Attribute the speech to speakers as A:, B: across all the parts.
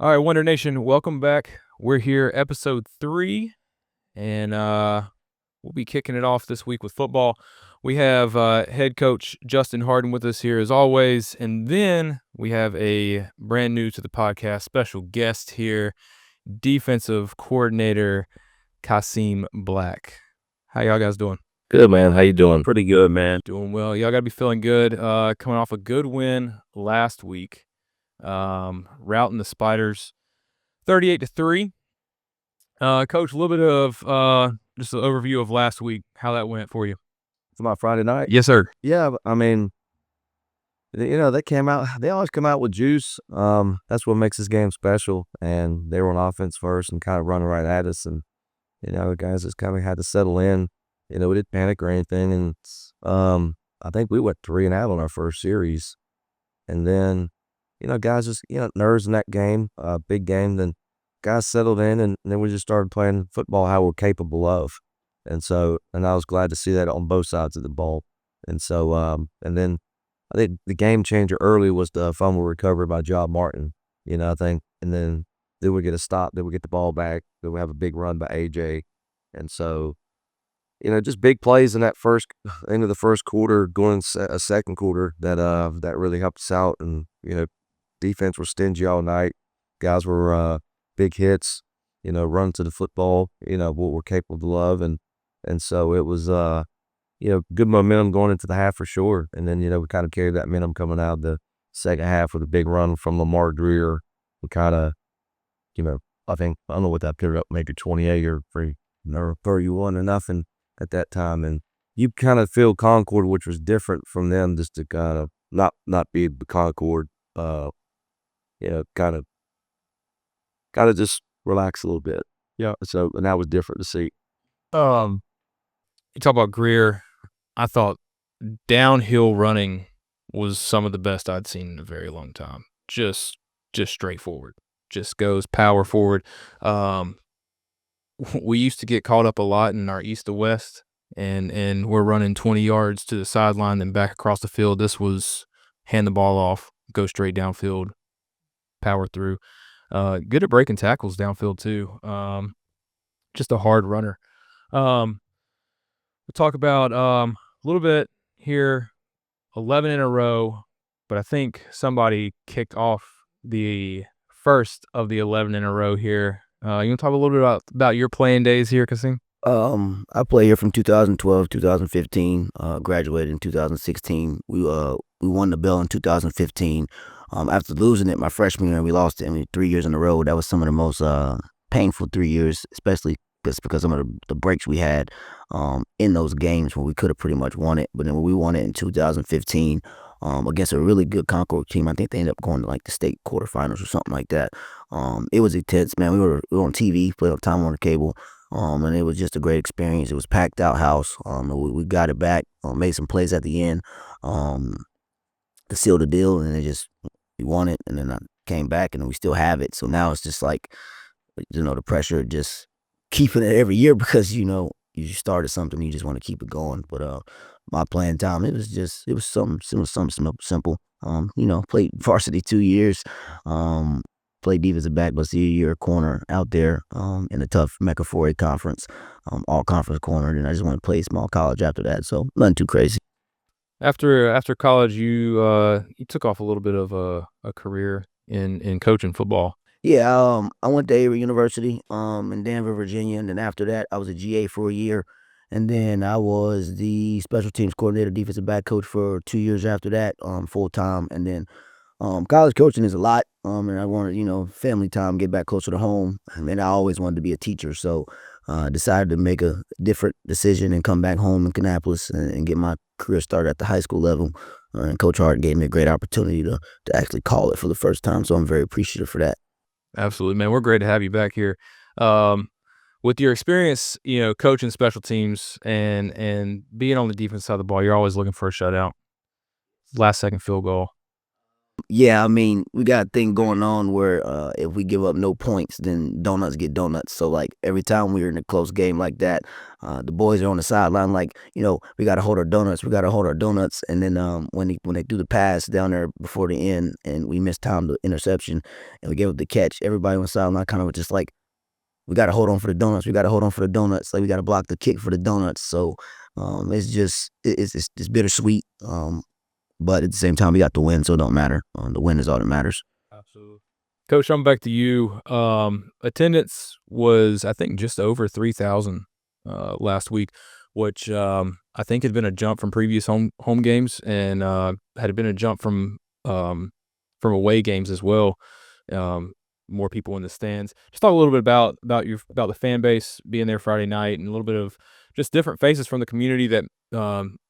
A: All right, Wonder Nation, welcome back. We're here, episode 3, and we'll be kicking it off this week with football. We have head coach Justin Hardin with us here as always, and then we have a brand new to the podcast special guest here, defensive coordinator 𝗪𝗏𝗂𝗪𝗏𝗀. How y'all guys doing?
B: Good, man. How you doing?
C: Pretty good, man.
A: Doing well. Y'all got to be feeling good. Coming off a good win last week. Routing the Spiders 38-3. Coach, a little bit of just an overview of last week, how that went for you.
B: For my Friday night?
A: Yes, sir.
B: Yeah, I mean, they came out. They always come out with juice. That's what makes this game special. And they were on offense first and kind of running right at us. And the guys just kind of had to settle in. We didn't panic or anything. And I think we went 3-0 on our first series. And then guys just, nerves in that game, big game. Then guys settled in, and then we just started playing football how we're capable of. And I was glad to see that on both sides of the ball. And so, and then I think the game changer early was the fumble recovery by 𝗣𝗏𝗪𝗀, I think. And then we get a stop, then we get the ball back, then we have a big run by AJ. And so, just big plays in that end of the first quarter, going a second quarter that really helped us out. And, defense was stingy all night. Guys were big hits, run to the football, what we're capable of. And so it was, good momentum going into the half for sure. And then, we kind of carried that momentum coming out of the second half with a big run from Lamar Greer. We kind of, I don't know what that put up, maybe 28 or 31 at that time. And you kind of feel Concord, which was different from them, just to kind of not be the Concord, kind of just relax a little bit.
A: Yeah.
B: So, and that was different to see.
A: You talk about Greer. I thought downhill running was some of the best I'd seen in a very long time. Just straightforward. Just goes power forward. We used to get caught up a lot in our east to west, and we're running 20 yards to the sideline, then back across the field. This was hand the ball off, go straight downfield, power through. Good at breaking tackles downfield too. Just a hard runner. We'll talk about a little bit here, 11 in a row, but I think somebody kicked off the first of the 11 in a row here. You want to talk a little bit about your playing days here, 𝗪𝗏𝗂𝗪𝗏𝗀?
C: I played here from 2012, 2015. Graduated in 2016. We won the bell in 2015. After losing it my freshman year, we lost it 3 years in a row. That was some of the most painful 3 years, especially because some of the breaks we had in those games where we could have pretty much won it. But then when we won it in 2015 against a really good Concord team, I think they ended up going to like the state quarterfinals or something like that. It was intense, man. We were on TV, played on Time Warner Cable, and it was just a great experience. It was packed out house. We got it back, made some plays at the end to seal the deal, and we won it, and then I came back, and then we still have it. So now it's just like, the pressure just keeping it every year because, you started something, you just want to keep it going. But my playing time, it was something simple. Played varsity 2 years, played defensive back, but see a year corner out there in the tough 𝗪𝗶𝗁𝗀𝗃 conference, all conference corner. And I just want to play small college after that, so nothing too crazy.
A: After college, you took off a little bit of a career in coaching football.
C: Yeah, I went to Avery University in Danvers, Virginia, and then after that, I was a GA for a year, and then I was the special teams coordinator, defensive back coach for 2 years after that, full time. And then college coaching is a lot, and I wanted, family time, get back closer to home, and I always wanted to be a teacher, so decided to make a different decision and come back home in Kannapolis and get my career started at the high school level. And Coach Hart gave me a great opportunity to actually call it for the first time, so I'm very appreciative for that.
A: Absolutely, man. We're great to have you back here. With your experience, coaching special teams and being on the defense side of the ball, you're always looking for a shutout, last second field goal.
C: Yeah, I mean, we got a thing going on where if we give up no points, then donuts get donuts. So like every time we're in a close game like that, the boys are on the sideline like, we gotta hold our donuts, we gotta hold our donuts. And then when they do the pass down there before the end and we missed time the interception and we gave up the catch, everybody on the sideline kind of was just like, we gotta hold on for the donuts, we gotta hold on for the donuts, like we gotta block the kick for the donuts. So it's just it's bittersweet. But at the same time, we got the win, so it don't matter. The win is all that matters.
A: Absolutely. Coach, I'm back to you. Attendance was, I think, just over 3,000 last week, which I think had been a jump from previous home games and had been a jump from away games as well. More people in the stands. Just talk a little bit about the fan base being there Friday night and a little bit of just different faces from the community that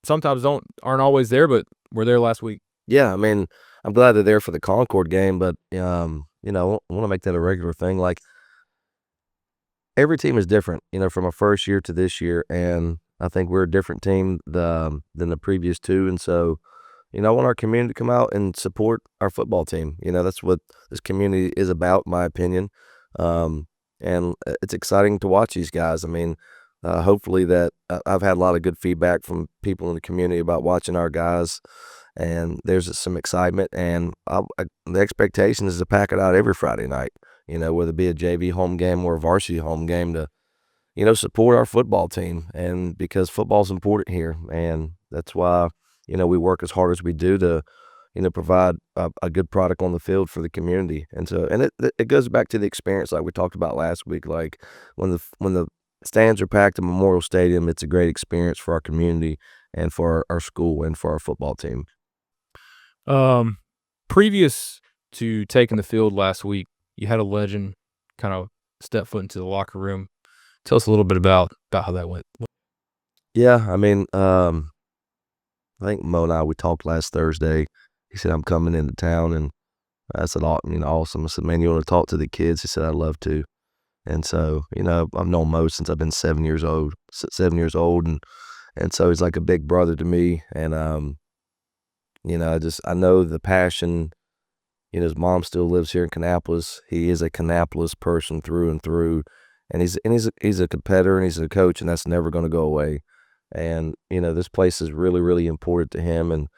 A: sometimes aren't always there, but were there last week.
B: Yeah, I mean, I'm glad they're there for the Concord game, but I want to make that a regular thing. Like every team is different, from a first year to this year, and I think we're a different team than the previous two, and so I want our community to come out and support our football team. That's what this community is about, in my opinion. And it's exciting to watch these guys. I mean, hopefully that I've had a lot of good feedback from people in the community about watching our guys, and there's some excitement. And the expectation is to pack it out every Friday night, whether it be a JV home game or a varsity home game to, support our football team. And because football's important here, and that's why we work as hard as we do to, provide a good product on the field for the community. And so, and it goes back to the experience like we talked about last week. Like when the stands are packed in Memorial Stadium, it's a great experience for our community and for our school and for our football team.
A: Previous to taking the field last week, you had a legend kind of step foot into the locker room. Tell us a little bit about how that went.
B: Yeah, I mean, I think Mo and I, we talked last Thursday. He said, I'm coming into town, and I said, awesome. I said, man, you want to talk to the kids? He said, I'd love to. And so, I've known Mo since I've been 7 years old, and so he's like a big brother to me. And, I know the passion. His mom still lives here in Kannapolis. He is a Kannapolis person through and through, and he's a competitor and he's a coach, and that's never going to go away. And, this place is really, really important to him. And,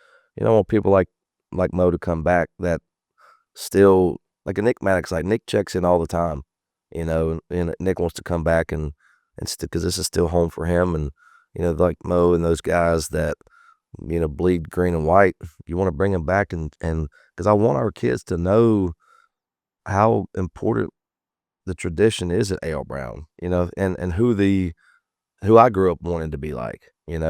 B: I want people like Mo to come back that still, like a Nick Maddox, like Nick checks in all the time, and Nick wants to come back and because this is still home for him. And, like Mo and those guys that, bleed green and white, you want to bring them back and because I want our kids to know how important the tradition is at A.L. Brown, and who I grew up wanting to be like, and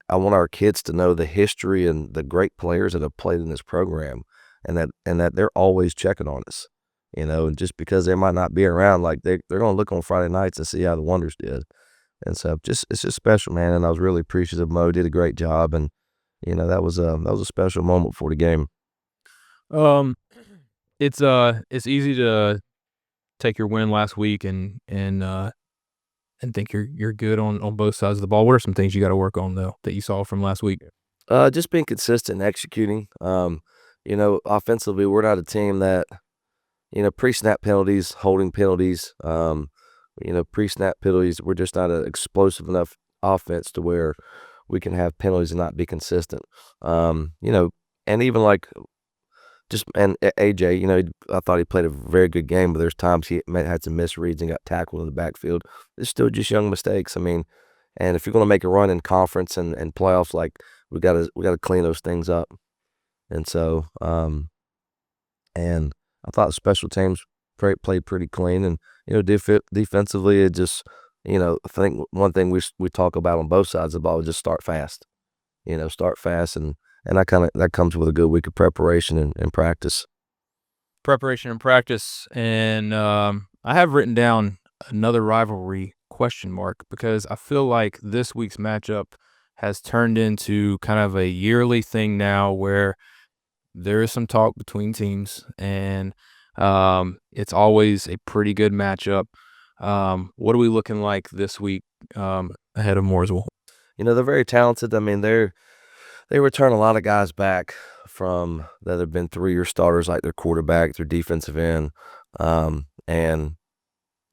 B: I want our kids to know the history and the great players that have played in this program, and that they're always checking on us, and just because they might not be around, like they're going to look on Friday nights and see how the Wonders did. And so it's just special, man. And I was really appreciative. Mo did a great job, and that was a special moment for the game.
A: It's easy to take your win last week and think you're good on both sides of the ball. What are some things you got to work on though that you saw from last week?
B: Just being consistent and executing. Offensively, we're not a team that, pre-snap penalties, holding penalties, pre-snap penalties. We're just not an explosive enough offense to where we can have penalties and not be consistent. And even like and AJ, I thought he played a very good game, but there's times he had some misreads and got tackled in the backfield. It's still just young mistakes. I mean, and if you're going to make a run in conference and playoffs, like we got to clean those things up. And so, and I thought special teams played pretty clean, and defensively, it just, I think one thing we talk about on both sides of the ball is just start fast. Start fast, and that comes with a good week of preparation and practice.
A: Preparation and practice, and I have written down another rivalry ? Because I feel like this week's matchup has turned into kind of a yearly thing now, where there is some talk between teams, and it's always a pretty good matchup. What are we looking like this week ahead of Mooresville?
B: They're very talented. I mean, they're They return a lot of guys back from that have been 3-year starters, like their quarterback, their defensive end, and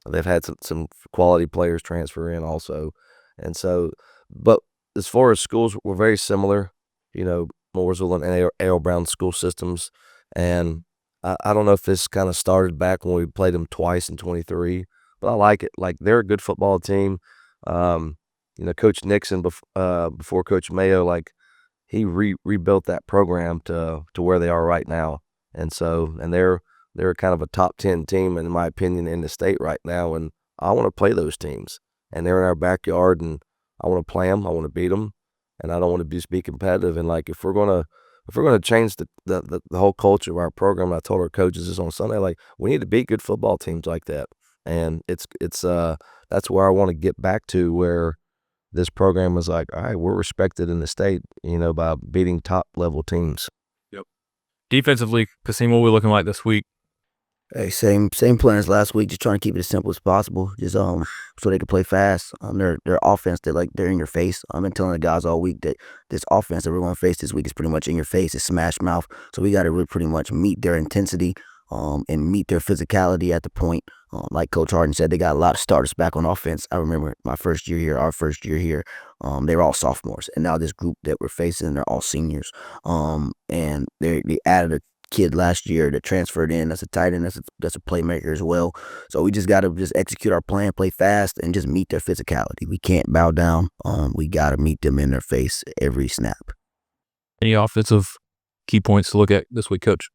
B: they've had some quality players transfer in also. And so, but as far as schools, we're very similar, Mooresville and A.L. Brown school systems. And I don't know if this kind of started back when we played them twice in 23, but I like it. Like, they're a good football team. Coach Nixon, before Coach Mayo, like, he rebuilt that program to where they are right now. And so, and they're kind of a top 10 team, in my opinion, in the state right now. And I want to play those teams. And they're in our backyard, and I want to play them. I want to beat them. And I don't want to just be competitive. And, like, if we're gonna change the whole culture of our program, I told our coaches this on Sunday, like, we need to beat good football teams like that. And it's that's where I want to get back to, where this program is like, all right, we're respected in the state, by beating top level teams.
A: Yep. Defensively, Kasim, what are we looking like this week?
C: Hey, same plan as last week. Just trying to keep it as simple as possible. Just so they can play fast. Their offense, they're in your face. I've been telling the guys all week that this offense that we're going to face this week is pretty much in your face. It's smash mouth. So we got to really pretty much meet their intensity, and meet their physicality at the point. Like Coach Hardin said, they got a lot of starters back on offense. I remember my first year here, our first year here, they were all sophomores, and now this group that we're facing, they're all seniors. And they added a kid last year that transferred in. That's a tight end. That's a playmaker as well. So we just got to just execute our plan, play fast, and just meet their physicality. We can't bow down. We got to meet them in their face every snap.
A: Any offensive key points to look at this week, Coach?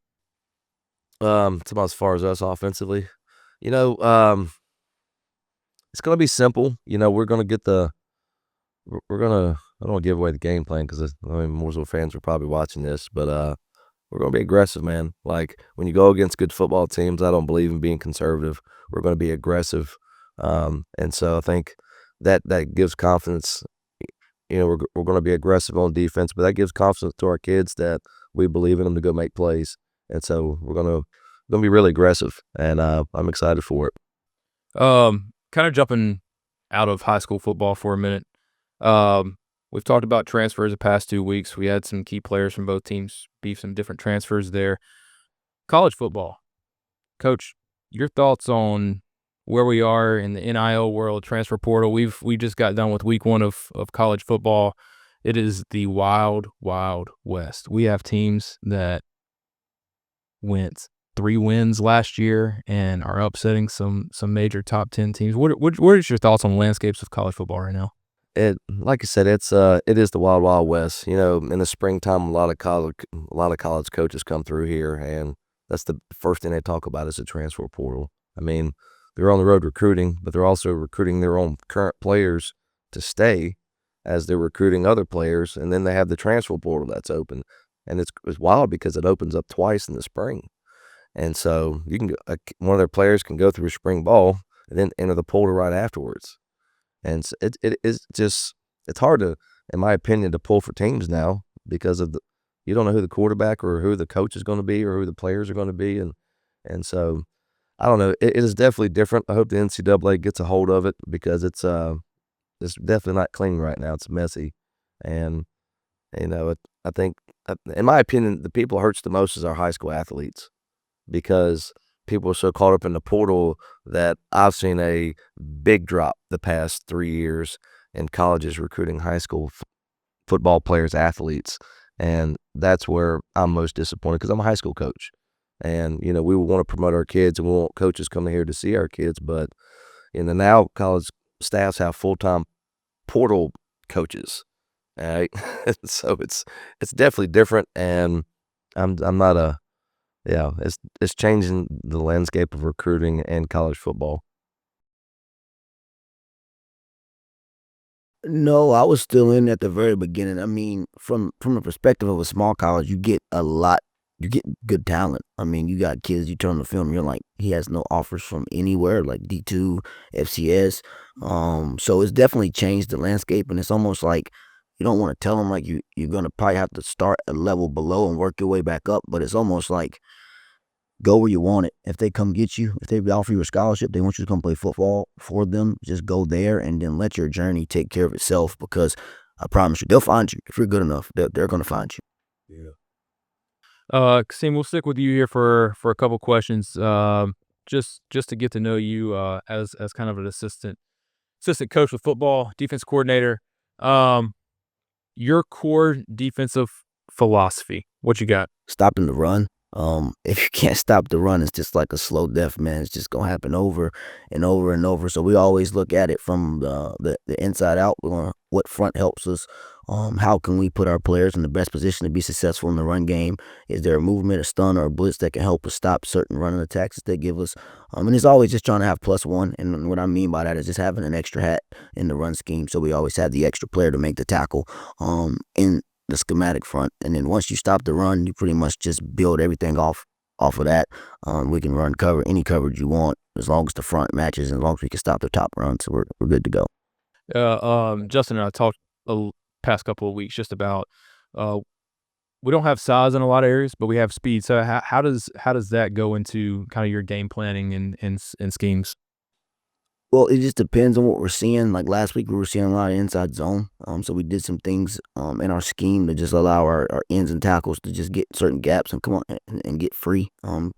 B: It's about as far as us offensively. It's going to be simple. We're going to I don't want to give away the game plan, because Mooresville fans are probably watching this, but we're going to be aggressive, man. Like, when you go against good football teams, I don't believe in being conservative. We're going to be aggressive. And so I think that gives confidence. We're going to be aggressive on defense, but that gives confidence to our kids that we believe in them to go make plays. And so we're going to be really aggressive, and I'm excited for it.
A: Kind of jumping out of high school football for a minute. We've talked about transfers the past 2 weeks. We had some key players from both teams beef some different transfers there. College football. Coach, your thoughts on where we are in the NIL world, transfer portal? We just got done with week 1 of college football. It is the wild, wild west. We have teams that went 3 wins last year and are upsetting some major top 10 teams. What is your thoughts on the landscapes of college football right now?
B: Like I said, it is the wild, wild west. In the springtime, a lot of college coaches come through here, and that's the first thing they talk about is the transfer portal. They're on the road recruiting, but they're also recruiting their own current players to stay as they're recruiting other players, and then they have the transfer portal that's open, and it's wild because it opens up twice in the spring, and so you can one of their players can go through spring ball and then enter the portal right afterwards. And it is just, it's hard to, in my opinion, to pull for teams now, because of you don't know who the quarterback or who the coach is going to be or who the players are going to be, and so I don't know. It is definitely different. I hope the NCAA gets a hold of it, because it's definitely not clean right now. It's messy, and I think, in my opinion, the people it hurts the most is our high school athletes, because people are so caught up in the portal that I've seen a big drop the past 3 years in colleges recruiting high school football players, athletes. And that's where I'm most disappointed, because I'm a high school coach. And, we want to promote our kids, and we want coaches coming here to see our kids. But, now college staffs have full-time portal coaches. All right. So it's definitely different. And I'm not it's changing the landscape of recruiting and college football.
C: No, I was still in at the very beginning. From the perspective of a small college, you get good talent. You got kids, you turn on the film, you're like, he has no offers from anywhere, like D2, FCS. So it's definitely changed the landscape, and it's almost like you don't want to tell them, like, you're going to probably have to start a level below and work your way back up, but it's almost like, go where you want it. If they come get you, if they offer you a scholarship, they want you to come play football for them, just go there and then let your journey take care of itself, because I promise you, they'll find you if you're good enough. They're gonna find you.
B: Yeah.
A: Kasim, we'll stick with you here for a couple questions. Just to get to know you as kind of an assistant coach with football, defense coordinator. Your core defensive philosophy. What you got?
C: Stopping the run. If you can't stop the run, it's just like a slow death, man. It's just gonna happen over and over and over. So we always look at it from the inside out. What front helps us? How can we put our players in the best position to be successful in the run game? Is there a movement, a stun, or a blitz that can help us stop certain running attacks that they give us? And it's always just trying to have +1. And what I mean by that is just having an extra hat in the run scheme. So we always have the extra player to make the tackle. In the schematic front, and then once you stop the run, you pretty much just build everything off of that. We can run any coverage you want as long as the front matches, and as long as we can stop the top run, so we're good to go.
A: Justin and I talked the past couple of weeks just about we don't have size in a lot of areas, but we have speed. So how does that go into kind of your game planning and schemes?
C: Well, it just depends on what we're seeing. Like last week, we were seeing a lot of inside zone. So we did some things in our scheme to just allow our ends and tackles to just get certain gaps and come on and get free.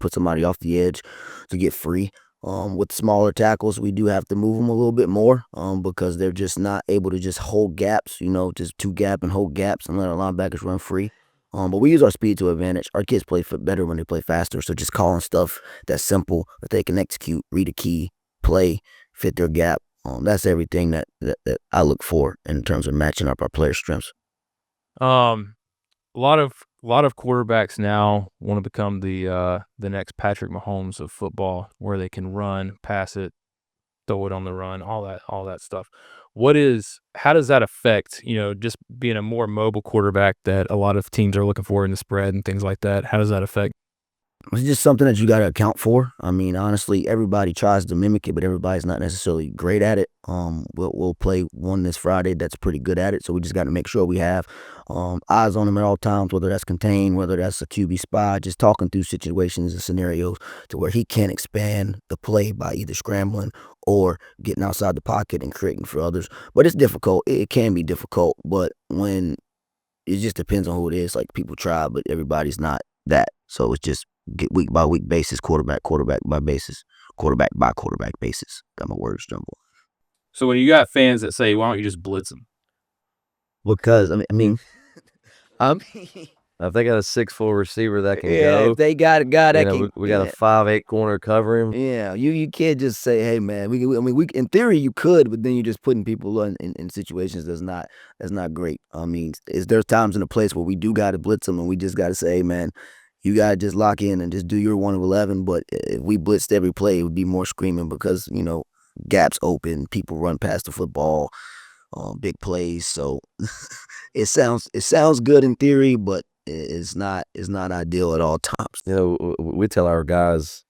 C: Put somebody off the edge to get free. With smaller tackles, we do have to move them a little bit more because they're just not able to just hold gaps, just two gap and hold gaps and let our linebackers run free. But we use our speed to advantage. Our kids play better when they play faster. So just calling stuff that's simple that they can execute, read a key, play, fit their gap. That's everything that I look for in terms of matching up our player strengths.
A: A lot of quarterbacks now want to become the next Patrick Mahomes of football, where they can run, pass it, throw it on the run, all that stuff. How does that affect, just being a more mobile quarterback that a lot of teams are looking for in the spread and things like that? How does that affect?
C: It's just something that you got to account for. I mean, honestly, everybody tries to mimic it, but everybody's not necessarily great at it. We'll play one this Friday that's pretty good at it, so we just got to make sure we have eyes on him at all times, whether that's contained, whether that's a QB spy, just talking through situations and scenarios to where he can expand the play by either scrambling or getting outside the pocket and creating for others. But it's difficult. It can be difficult, but when it just depends on who it is. Like, people try, but everybody's not that. So it's just get week by week basis, quarterback by basis, quarterback by quarterback basis. Got my words jumbled.
A: So when you got fans that say, "Why don't you just blitz them?"
C: Because I mean,
B: if they got a 6'4" receiver that can
C: yeah,
B: go,
C: if they got a guy that can,
B: we got a 5'8" corner cover him.
C: Yeah, you can't just say, "Hey, man." We in theory you could, but then you're just putting people in situations that's not great. I mean, there's times in a place where we do got to blitz them, and we just got to say, "Hey, man, you got to just lock in and just do your 1 of 11." But if we blitzed every play, it would be more screaming because gaps open, people run past the football, big plays. So it sounds good in theory, but it's not ideal at all times.
B: We tell our guys,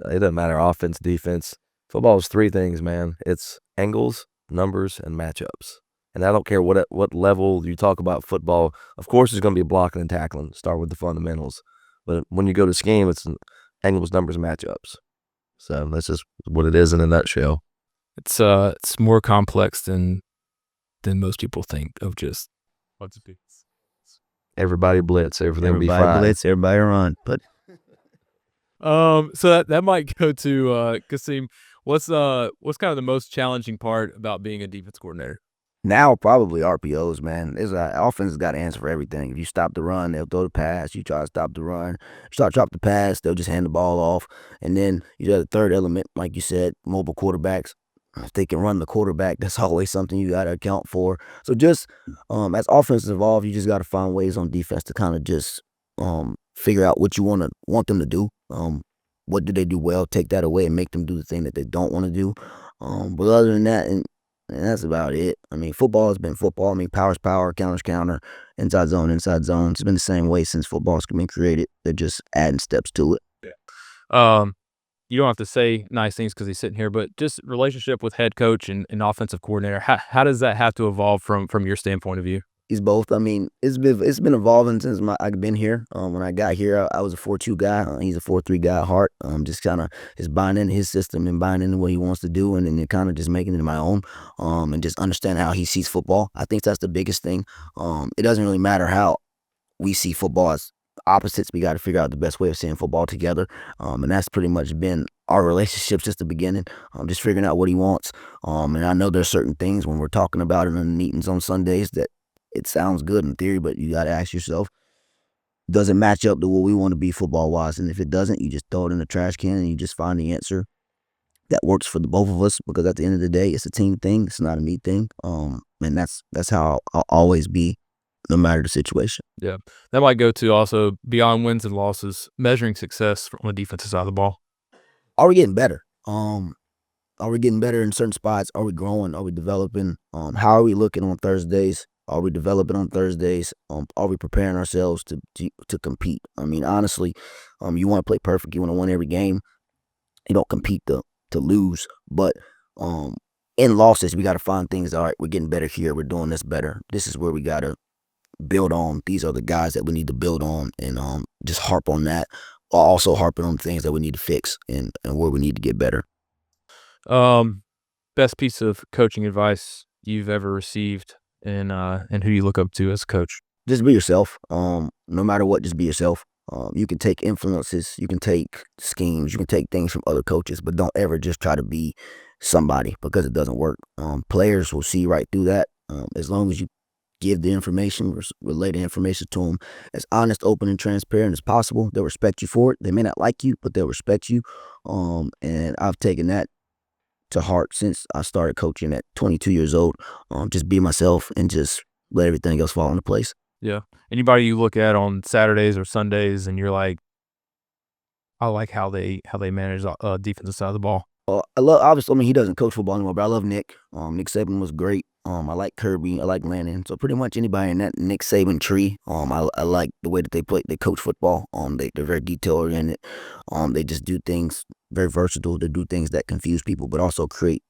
B: it doesn't matter offense, defense. Football is 3 things, man. It's angles, numbers, and matchups. And I don't care what level you talk about football. Of course, there's going to be blocking and tackling. Start with the fundamentals. But when you go to scheme, it's angles, numbers, matchups. So that's just what it is in a nutshell.
A: It's more complex than most people think of just what's it.
B: Everybody blitz, everything will be fine.
C: Everybody blitz, everybody run. But
A: so that might go to Kasim. What's kind of the most challenging part about being a defense coordinator?
C: Now, probably RPOs, man. Offense has got to answer for everything. If you stop the run, they'll throw the pass. You try to stop the run, drop the pass, they'll just hand the ball off. And then you got the third element, like you said, mobile quarterbacks. If they can run the quarterback, that's always something you got to account for. So just as offenses evolve, you just got to find ways on defense to kind of just figure out what you want them to do. What do they do well? Take that away and make them do the thing that they don't want to do. But other than that, and that's about it. I mean, football has been football. I mean, power's power, counter's counter, inside zone, inside zone. It's been the same way since football's been created. They're just adding steps to it.
A: Yeah. You don't have to say nice things because he's sitting here, but just relationship with head coach and offensive coordinator, how does that have to evolve from your standpoint of view?
C: He's both. I mean, it's been evolving since I've been here. When I got here, I was a 4-2 guy. He's a 4-3 guy at heart. Just kind of just buying into his system and buying into what he wants to do, and then kind of just making it my own. And just understanding how he sees football. I think that's the biggest thing. It doesn't really matter how we see football as opposites. We got to figure out the best way of seeing football together. And that's pretty much been our relationship since the beginning. Just figuring out what he wants. And I know there's certain things when we're talking about it in the meetings on Sundays that it sounds good in theory, but you got to ask yourself, does it match up to what we want to be football-wise? And if it doesn't, you just throw it in the trash can and you just find the answer that works for the both of us, because at the end of the day, it's a team thing. It's not a me thing. And that's how I'll always be, no matter the situation.
A: Yeah. That might go to also beyond wins and losses, measuring success on the defensive side of the ball.
C: Are we getting better? Are we getting better in certain spots? Are we growing? Are we developing? How are we looking on Thursdays? Are we developing on Thursdays? Are we preparing ourselves to compete? I mean, honestly, you want to play perfect. You want to win every game. You don't compete to lose. But in losses, we got to find things. All right, we're getting better here. We're doing this better. This is where we got to build on. These are the guys that we need to build on, and just harp on that. Also harping on things that we need to fix and where we need to get better.
A: Best piece of coaching advice you've ever received, and who you look up to as a coach?
C: Just be yourself. No matter what, just be yourself. You can take influences, you can take schemes, you can take things from other coaches, but don't ever just try to be somebody, because it doesn't work. Players will see right through that. As long as you give the information, relay the information to them as honest, open, and transparent as possible, they'll respect you for it. They may not like you, but they'll respect you. And I've taken that to heart since I started coaching at 22 years old. Just be myself and just let everything else fall into place.
A: Yeah. Anybody you look at on Saturdays or Sundays and you're like, I like how they manage defensive side of the ball.
C: I love, obviously, I mean, he doesn't coach football anymore, but I love Nick. Nick Saban was great. I like Kirby. I like Landon. So pretty much anybody in that Nick Saban tree. I like the way that they coach football. They're very detail oriented. They just do things very versatile. They do things that confuse people, but also create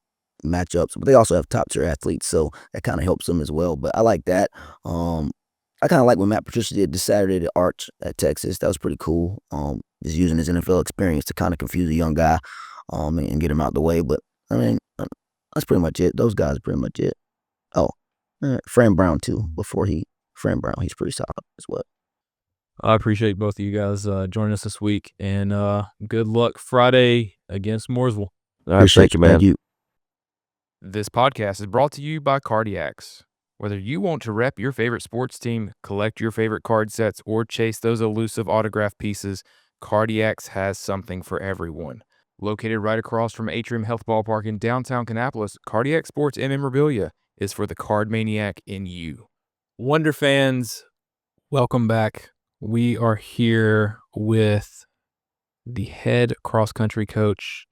C: matchups. But they also have top tier athletes, so that kind of helps them as well. But I like that. I kind of like what Matt Patricia did this Saturday at Arch at Texas. That was pretty cool. Just using his NFL experience to kind of confuse a young guy, and get him out the way. But I mean, that's pretty much it. Those guys are pretty much it. Oh, Fran Brown too. Fran Brown, he's pretty solid as well.
A: I appreciate both of you guys joining us this week, and good luck Friday against Mooresville.
B: All right, thank you, man.
C: Thank you.
A: This podcast is brought to you by Cardiacs. Whether you want to rep your favorite sports team, collect your favorite card sets, or chase those elusive autograph pieces, Cardiacs has something for everyone. Located right across from Atrium Health Ballpark in downtown Kannapolis, Cardiac Sports and Memorabilia is for the card maniac in you. Wonder fans, welcome back. We are here with the head cross-country coach,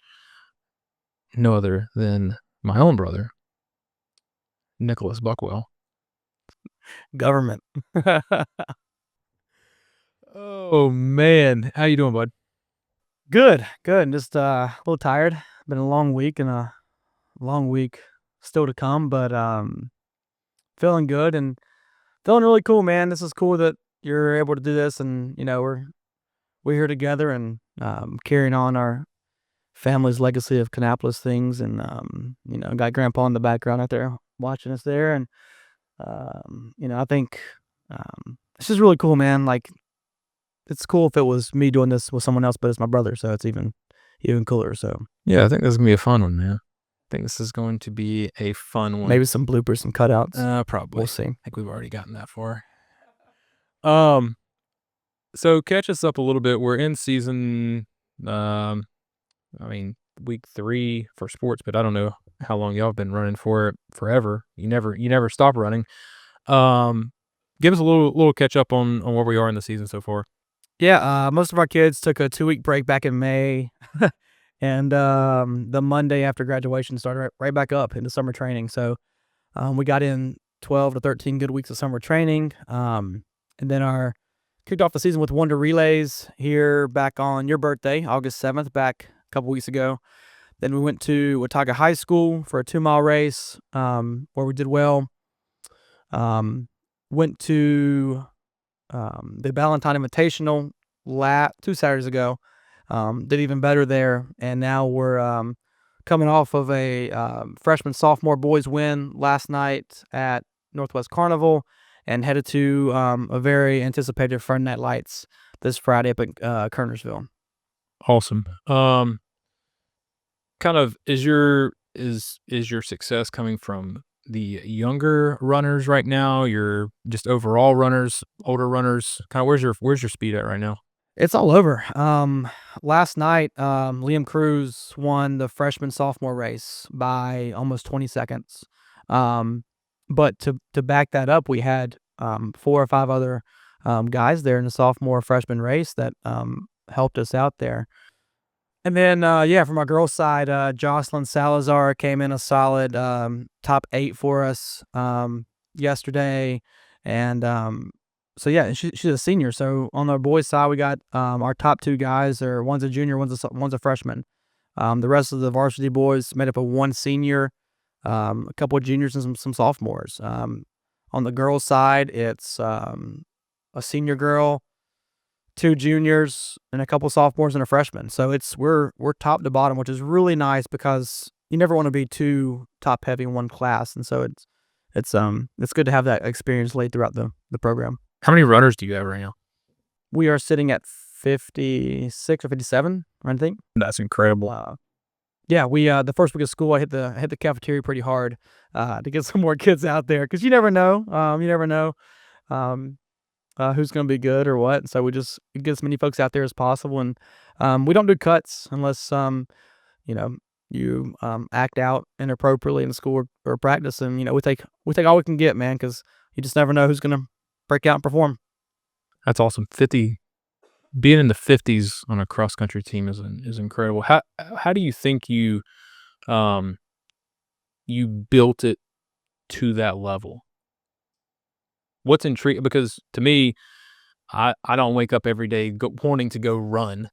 A: no other than my own brother, Nicholas Buckwell.
D: Government.
A: Oh, man. How you doing, bud?
D: Good. Just a little tired. Been a long week and a long week still to come, but feeling good and feeling really cool, man. This is cool that you're able to do this, and we're here together and carrying on our family's legacy of Kannapolis things, and got Grandpa in the background out there watching us there, and I think it's just really cool, man. Like, it's cool if it was me doing this with someone else, but it's my brother, so it's even cooler. So
A: yeah, I think this is gonna be a fun one, man. I think this is going to be a fun one.
D: Maybe some bloopers, some cutouts.
A: Probably.
D: We'll see.
A: I think we've already gotten that far. So catch us up a little bit. We're in season, week 3 for sports, but I don't know how long y'all have been running for it. Forever. You never stop running. Give us a little catch up on where we are in the season so far.
D: Yeah, most of our kids took a 2-week break back in May, and the Monday after graduation started right back up into summer training. So we got in 12 to 13 good weeks of summer training, and then kicked off the season with Wonder Relays here back on your birthday, August 7th, back a couple weeks ago. Then we went to Watauga High School for a 2-mile race, where we did well. went to the Valentine Invitational 2 Saturdays ago. Did even better there, and now we're coming off of a freshman sophomore boys win last night at Northwest Carnival, and headed to a very anticipated Friday Night Lights this Friday up at Kernersville.
A: Awesome. Kind of is your success coming from the younger runners right now? Your just overall runners, older runners. Kind of where's your speed at right now?
D: It's all over. Last night, 𝗪𝗵𝗶𝘁𝗀𝗀 won the freshman sophomore race by almost 20 seconds. But to back that up, we had 4 or 5 other guys there in the sophomore freshman race that helped us out there. And then, from our girls' side, Jocelyn Salazar came in a solid top 8 for us yesterday. And she's a senior. So on the boys' side, we got our top 2 guys. One's a junior, one's a freshman. The rest of the varsity boys made up of 1 senior, a couple of juniors, and some sophomores. On the girls' side, it's a senior girl, 2 juniors, and a couple sophomores and a freshman. So we're top to bottom, which is really nice because you never want to be too top heavy in one class, and so it's good to have that experience laid throughout the program.
A: How many runners do you have right now?
D: We are sitting at 56 or 57, I think.
A: That's incredible.
D: We the first week of school, I hit the cafeteria pretty hard to get some more kids out there, because you never know. Who's going to be good or what. So we just get as many folks out there as possible. And we don't do cuts unless, you act out inappropriately in school or practice. And, we take all we can get, man, because you just never know who's going to break out and perform.
A: That's awesome. Being in the 50s on a cross-country team is incredible. How do you think you built it to that level? What's intriguing, because to me, I don't wake up every day wanting to go run,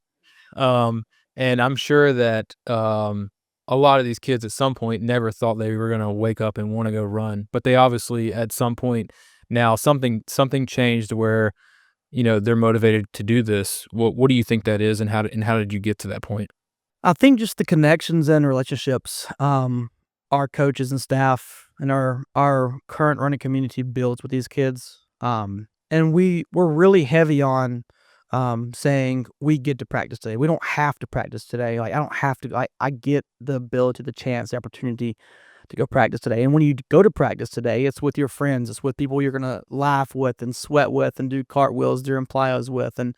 A: and I'm sure that a lot of these kids at some point never thought they were going to wake up and want to go run, but they obviously at some point now something changed where they're motivated to do this. What do you think that is, and how did you get to that point?
D: I think just the connections and relationships our coaches and staff and our current running community builds with these kids. And we're really heavy on saying we get to practice today. We don't have to practice today. Like, I don't have to. I get the ability, the chance, the opportunity to go practice today. And when you go to practice today, it's with your friends. It's with people you're going to laugh with and sweat with and do cartwheels during plyos with. And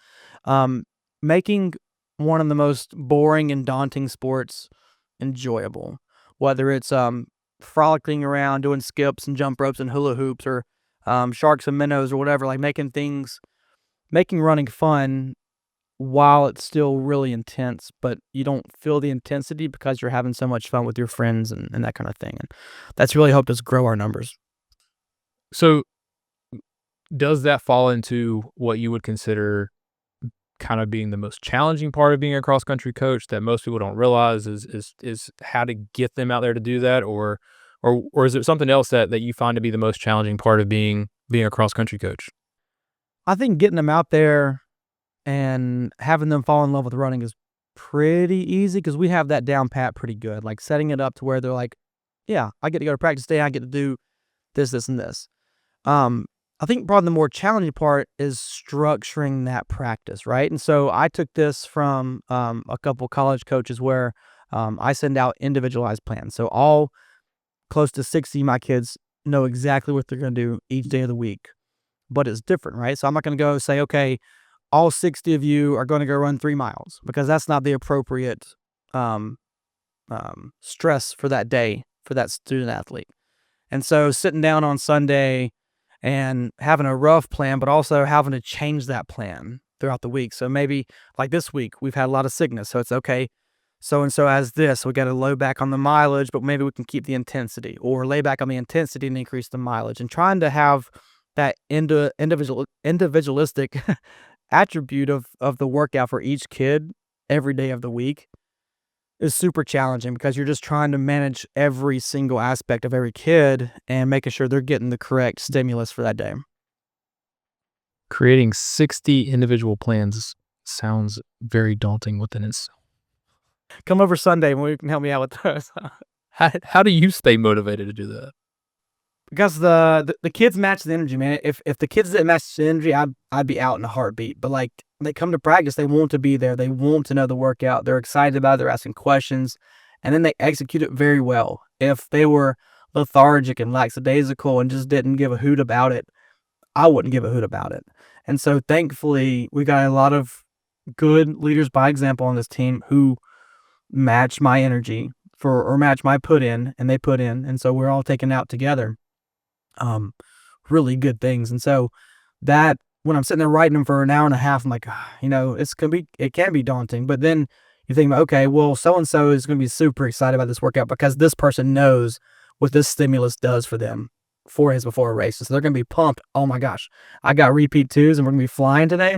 D: making one of the most boring and daunting sports enjoyable. Whether it's frolicking around, doing skips and jump ropes and hula hoops, or sharks and minnows or whatever, like making running fun while it's still really intense, but you don't feel the intensity because you're having so much fun with your friends and that kind of thing. And that's really helped us grow our numbers.
A: So does that fall into what you would consider kind of being the most challenging part of being a cross-country coach that most people don't realize is how to get them out there to do that, or is it something else that you find to be the most challenging part of being a cross-country coach?
D: I think getting them out there and having them fall in love with running is pretty easy, because we have that down pat pretty good. Like setting it up to where they're like, yeah, I get to go to practice today, I get to do this, this, and this. I think probably the more challenging part is structuring that practice, right? And so I took this from a couple college coaches where I send out individualized plans. So all close to 60 of my kids know exactly what they're going to do each day of the week, but it's different, right? So I'm not going to go say, okay, all 60 of you are going to go run 3 miles, because that's not the appropriate stress for that day for that student athlete. And so sitting down on Sunday and having a rough plan, but also having to change that plan throughout the week. So maybe like this week, we've had a lot of sickness. So it's okay, so-and-so has this. We got to load back on the mileage, but maybe we can keep the intensity, or lay back on the intensity and increase the mileage. And trying to have that individualistic attribute of the workout for each kid every day of the week is super challenging, because you're just trying to manage every single aspect of every kid and making sure they're getting the correct stimulus for that day.
A: Creating 60 individual plans sounds very daunting within itself.
D: Come over Sunday and you can help me out with those.
A: How do you stay motivated to do that?
D: Because the kids match the energy, man. If the kids didn't match the energy, I'd be out in a heartbeat. But like, they come to practice, they want to be there. They want to know the workout. They're excited about it. They're asking questions, and then they execute it very well. If they were lethargic and lackadaisical and just didn't give a hoot about it, I wouldn't give a hoot about it. And so thankfully, we got a lot of good leaders by example on this team who match my energy or match my put in, and they put in. And so we're all taken out together. Really good things. And so that, when I'm sitting there writing them for an hour and a half, I'm like, it can be daunting. But then you think about, okay, well, so-and-so is going to be super excited about this workout because this person knows what this stimulus does for them 4 days before a race. So they're going to be pumped. Oh my gosh, I got repeat twos and we're going to be flying today.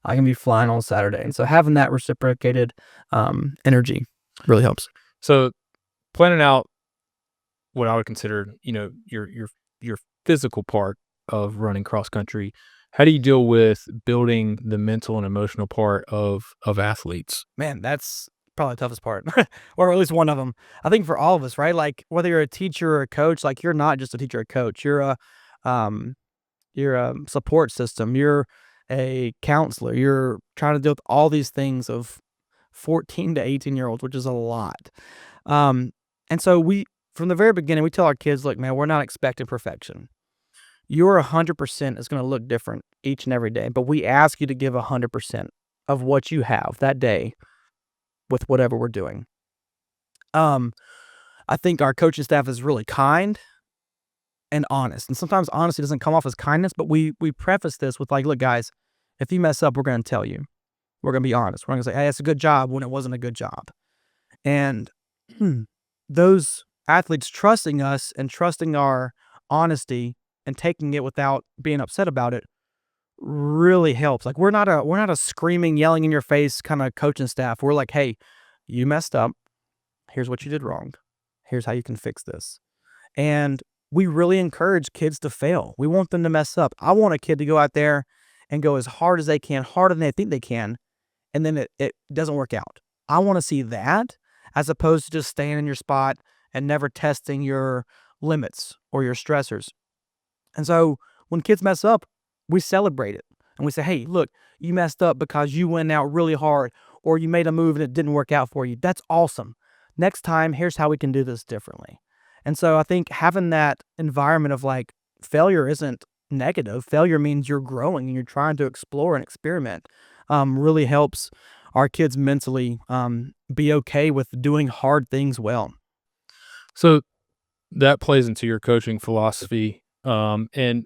D: I can be flying on Saturday. And so having that reciprocated energy really helps.
A: So planning out what I would consider, your physical part of running cross country, how do you deal with building the mental and emotional part of athletes?
D: Man, that's probably the toughest part, or at least one of them. I think for all of us, right? Like, whether you're a teacher or a coach, like, you're not just a teacher or a coach. You're a support system. You're a counselor. You're trying to deal with all these things of 14 to 18-year-olds, which is a lot. And so from the very beginning, we tell our kids, look, man, we're not expecting perfection. Your 100% is going to look different each and every day, but we ask you to give 100% of what you have that day with whatever we're doing. I think our coaching staff is really kind and honest. And sometimes honesty doesn't come off as kindness, but we preface this with like, look, guys, if you mess up, we're going to tell you. We're going to be honest. We're going to say, hey, it's a good job when it wasn't a good job. And those athletes trusting us and trusting our honesty and taking it without being upset about it really helps. Like, we're not a screaming, yelling in your face kind of coaching staff. We're like, hey, you messed up. Here's what you did wrong. Here's how you can fix this. And we really encourage kids to fail. We want them to mess up. I want a kid to go out there and go as hard as they can, harder than they think they can, and then it doesn't work out. I want to see that as opposed to just staying in your spot and never testing your limits or your stressors. And so when kids mess up, we celebrate it. And we say, hey, look, you messed up because you went out really hard, or you made a move and it didn't work out for you. That's awesome. Next time, here's how we can do this differently. And so I think having that environment of like, failure isn't negative. Failure means you're growing and you're trying to explore and experiment, really helps our kids mentally be okay with doing hard things well.
A: So that plays into your coaching philosophy. And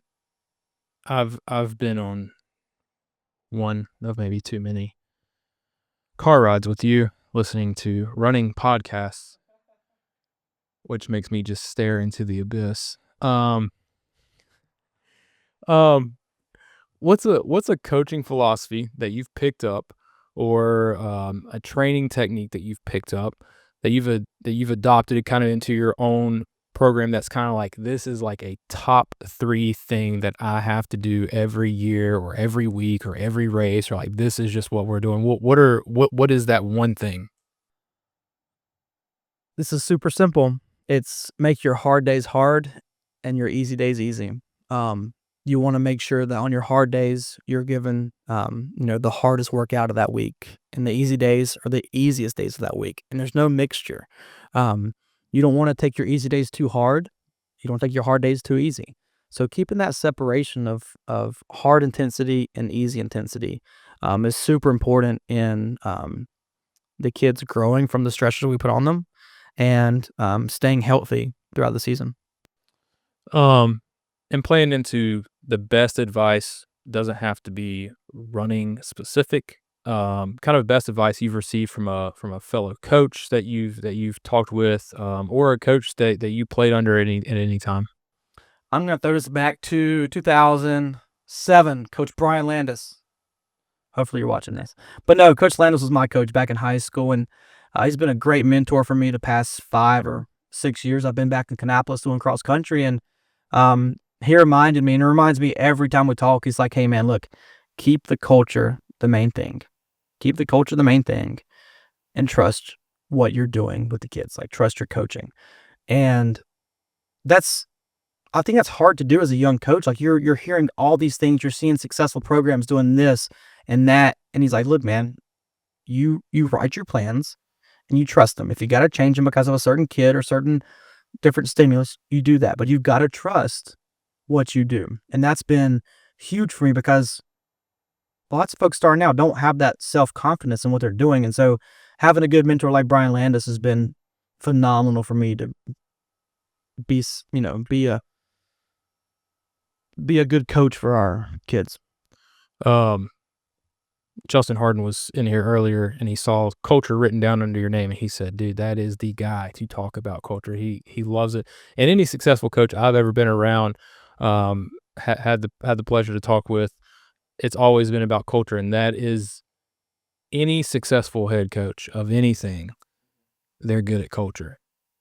A: I've been on one of maybe too many car rides with you, listening to running podcasts, which makes me just stare into the abyss. What's a coaching philosophy that you've picked up, or a training technique that you've picked up that you've adopted kind of into your own program that's kind of like, this is like a top 3 thing that I have to do every year or every week or every race, or like, this is just what we're doing? What is that one thing?
D: This is super simple. It's make your hard days hard and your easy days easy. You want to make sure that on your hard days, you're given, the hardest workout of that week, and the easy days are the easiest days of that week. And there's no mixture. You don't want to take your easy days too hard. You don't take your hard days too easy. So keeping that separation of hard intensity and easy intensity is super important in the kids growing from the stressors we put on them, and staying healthy throughout the season.
A: And playing into the best advice doesn't have to be running specific. Kind of best advice you've received from a fellow coach that you've talked with, or a coach that you played under at any time.
D: I'm gonna throw this back to 2007, Coach Brian Landis. Hopefully you're watching this. But no, Coach Landis was my coach back in high school, and he's been a great mentor for me the past 5 or 6 years. I've been back in Kannapolis doing cross country, and he reminded me, and it reminds me every time we talk, he's like, hey man, look, keep the culture the main thing. Keep the culture the main thing, and trust what you're doing with the kids. Like, trust your coaching. And I think that's hard to do as a young coach. Like, you're hearing all these things, you're seeing successful programs doing this and that. And he's like, look, man, you write your plans and you trust them. If you got to change them because of a certain kid or certain different stimulus, you do that. But you've got to trust what you do. And that's been huge for me, because lots of folks starting out don't have that self-confidence in what they're doing. And so having a good mentor like Brian Landis has been phenomenal for me to be a good coach for our kids.
A: Justin Hardin was in here earlier, and he saw culture written down under your name, and he said, dude, that is the guy to talk about culture. He loves it. And any successful coach I've ever been around, had the pleasure to talk with, it's always been about culture. And that is, any successful head coach of anything, they're good at culture.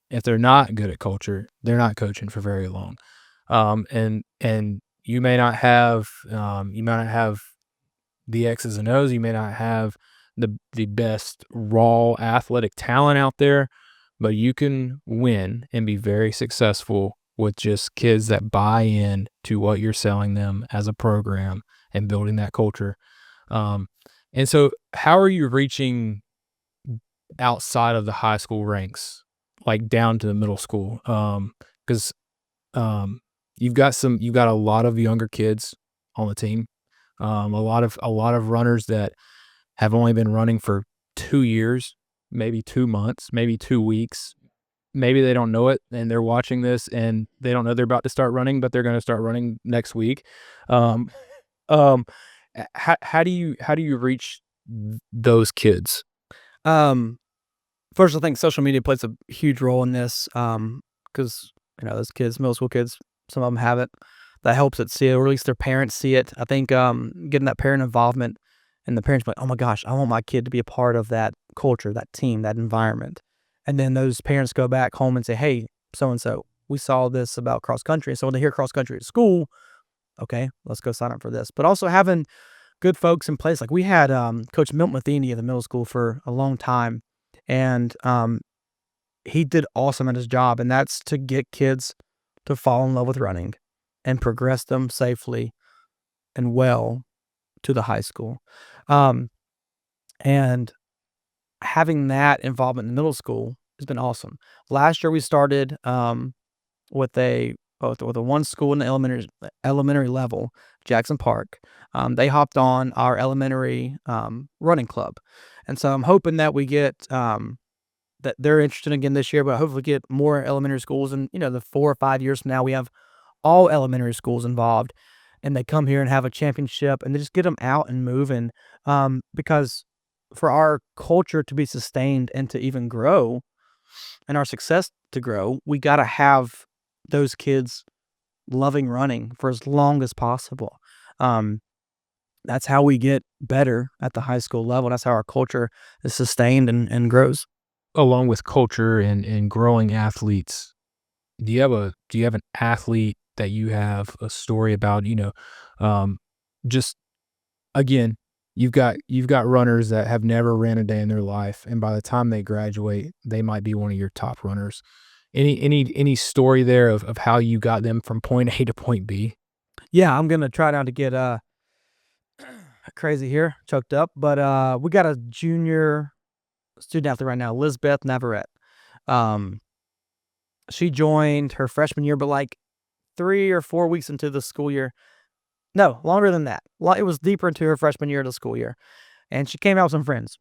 A: If they're not good at culture, they're not coaching for very long. And you may not have the X's and O's. You may not have the best raw athletic talent out there, but you can win and be very successful with just kids that buy in to what you're selling them as a program and building that culture. And so how are you reaching outside of the high school ranks, like down to the middle school? Because you've got a lot of younger kids on the team. A lot of runners that have only been running for 2 years, maybe 2 months, maybe 2 weeks. Maybe they don't know it, and they're watching this, and they don't know they're about to start running, but they're going to start running next week. How do you reach those kids?
D: First, I think social media plays a huge role in this, because those kids, middle school kids, some of them have it. That helps it see it, or at least their parents see it. I think getting that parent involvement, and the parents be like, oh my gosh, I want my kid to be a part of that culture, that team, that environment. And then those parents go back home and say, hey, so-and-so, we saw this about cross country. So when they hear cross country at school, okay, let's go sign up for this. But also having good folks in place. Like, we had Coach 𝗪𝗵𝗶𝘁𝗧 at the middle school for a long time. And he did awesome at his job. And that's to get kids to fall in love with running and progress them safely and well to the high school. And having that involvement in middle school has been awesome. Last year we started with a one school in the elementary level, Jackson Park. They hopped on our elementary running club. And so I'm hoping that we get that they're interested again this year, but hopefully get more elementary schools. And the 4 or 5 years from now, we have all elementary schools involved, and they come here and have a championship, and they just get them out and moving. Because for our culture to be sustained and to even grow, and our success to grow, we got to have those kids loving running for as long as possible. That's how we get better at the high school level. That's how our culture is sustained and grows.
A: Along with culture and growing athletes, do you have an athlete that you have a story about? Just again, you've got runners that have never ran a day in their life, and by the time they graduate, they might be one of your top runners. Any story there of how you got them from point A to point B?
D: Yeah, I'm gonna try not to get crazy here, choked up, but we got a junior student athlete right now, 𝗪𝗵𝗶𝘁𝗲. She joined her freshman year, but like 3 or 4 weeks into the school year. No, longer than that. It was deeper into her freshman year of the school year. And she came out with some friends,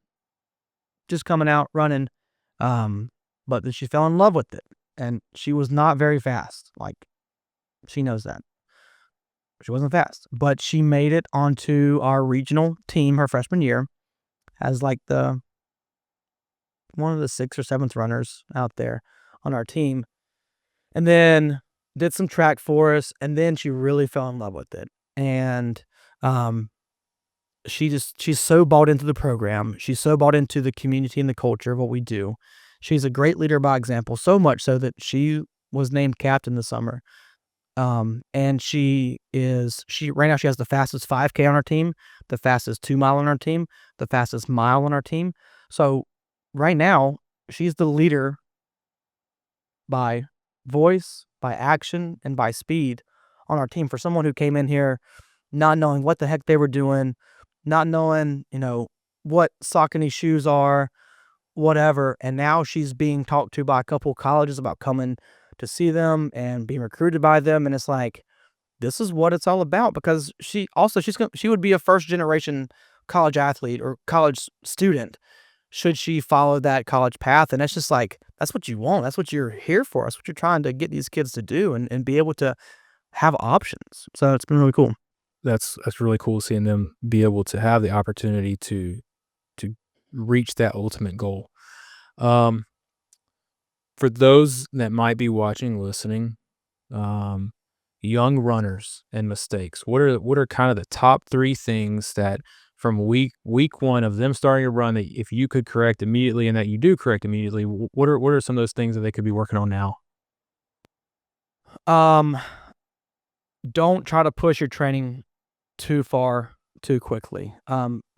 D: just coming out running. But then she fell in love with it. And she was not very fast. Like, she knows that. She wasn't fast. But she made it onto our regional team her freshman year as like one of the 6th or 7th runners out there on our team. And then did some track for us, and then she really fell in love with it. And she's so bought into the program. She's so bought into the community and the culture of what we do. She's a great leader by example, so much so that she was named captain this summer. And she right now she has the fastest 5K on our team, the fastest 2 mile on our team, the fastest mile on our team. So right now she's the leader by voice, by action, and by speed on our team for someone who came in here not knowing what the heck they were doing, not knowing, what Saucony shoes are, whatever. And now she's being talked to by a couple of colleges about coming to see them and being recruited by them. And it's like, this is what it's all about, because she would be a first generation college athlete or college student should she follow that college path. And it's just like, that's what you want. That's what you're here for. That's what you're trying to get these kids to do and be able to have options. So it's been really cool.
A: That's really cool seeing them be able to have the opportunity to reach that ultimate goal. For those that might be watching, listening, young runners and mistakes, what are kind of the top 3 things that from week 1 of them starting a run that if you could correct immediately and that you do correct immediately, what are some of those things that they could be working on now?
D: Don't try to push your training too far too quickly.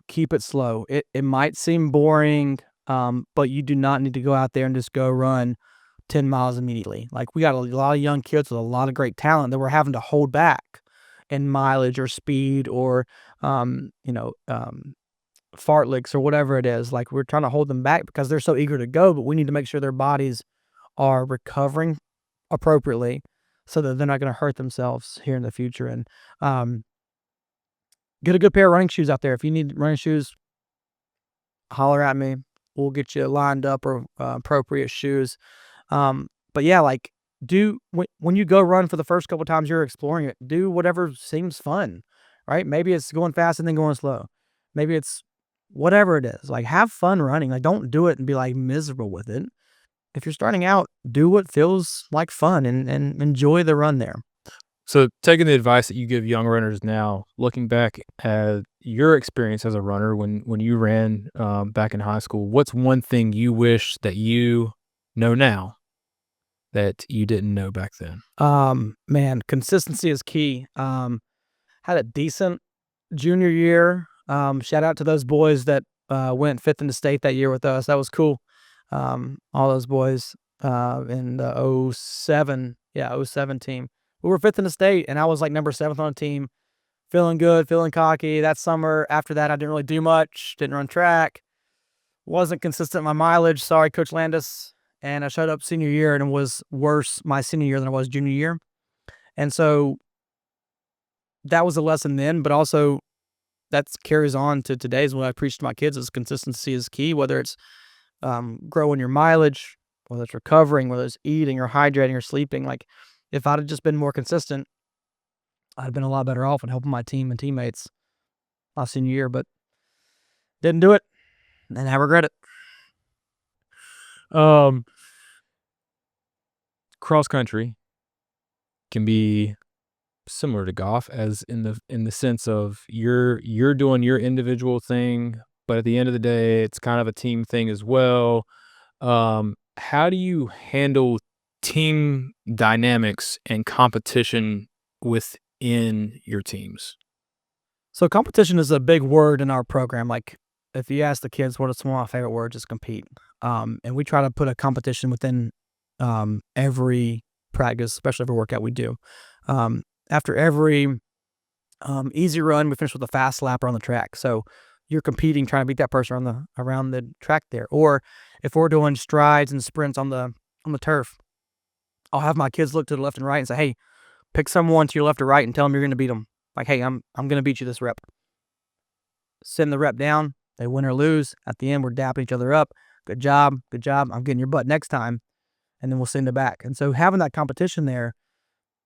D: Keep it slow. It might seem boring, but you do not need to go out there and just go run 10 miles immediately. Like, we got a lot of young kids with a lot of great talent that we're having to hold back in mileage or speed or, fartleks or whatever it is. Like, we're trying to hold them back because they're so eager to go, but we need to make sure their bodies are recovering appropriately so that they're not going to hurt themselves here in the future. And, get a good pair of running shoes out there. If you need running shoes, holler at me. We'll get you lined up or appropriate shoes. But yeah, like, when you go run for the first couple times you're exploring it, do whatever seems fun, right? Maybe it's going fast and then going slow. Maybe it's whatever it is. Like, have fun running. Like, don't do it and be like miserable with it. If you're starting out, do what feels like fun and enjoy the run there.
A: So taking the advice that you give young runners now, looking back at your experience as a runner when you ran back in high school, what's one thing you wish that you know now that you didn't know back then?
D: Man, consistency is key. Had a decent junior year. Shout out to those boys that went 5th in the state that year with us. That was cool. All those boys in the 07 team. We were 5th in the state, and I was like number 7th on the team. Feeling good, feeling cocky. That summer after that, I didn't really do much. Didn't run track. Wasn't consistent in my mileage. Sorry, Coach Landis. And I showed up senior year, and it was worse my senior year than it was junior year. And so that was a lesson then, but also that carries on to today's what I preach to my kids is consistency is key, whether it's growing your mileage, whether it's recovering, whether it's eating or hydrating or sleeping. Like, if I'd have just been more consistent, I'd have been a lot better off and helping my team and teammates my senior year, but didn't do it, and I regret it.
A: Cross country can be similar to golf as in the sense of you're doing your individual thing, but at the end of the day, it's kind of a team thing as well. How do you handle team dynamics and competition within your teams?
D: So competition is a big word in our program. Like, if you ask the kids what is one of my favorite words, is compete. And we try to put a competition within every practice, especially every workout we do. After every easy run, we finish with a fast lap around the track. So you're competing, trying to beat that person around the track there. Or if we're doing strides and sprints on the turf, I'll have my kids look to the left and right and say, hey, pick someone to your left or right and tell them you're going to beat them. Like, hey, I'm going to beat you this rep. Send the rep down. They win or lose. At the end, we're dapping each other up. Good job. Good job. I'm getting your butt next time. And then we'll send it back. And so having that competition there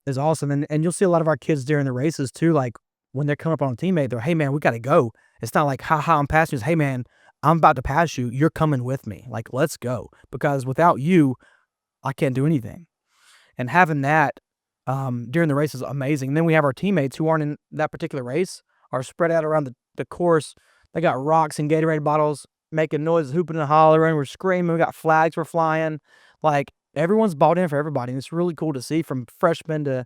D: is awesome. And you'll see a lot of our kids during the races too. Like, when they're coming up on a teammate, they're, hey, man, we got to go. It's not like, ha, I'm passing you. It's, hey, man, I'm about to pass you. You're coming with me. Like, let's go. Because without you, I can't do anything. And having that during the race is amazing. And then we have our teammates who aren't in that particular race are spread out around the course. They got rocks and Gatorade bottles, making noises, hooping and hollering. We're screaming. We got flags we're flying. Like, everyone's bought in for everybody. And it's really cool to see, from freshmen to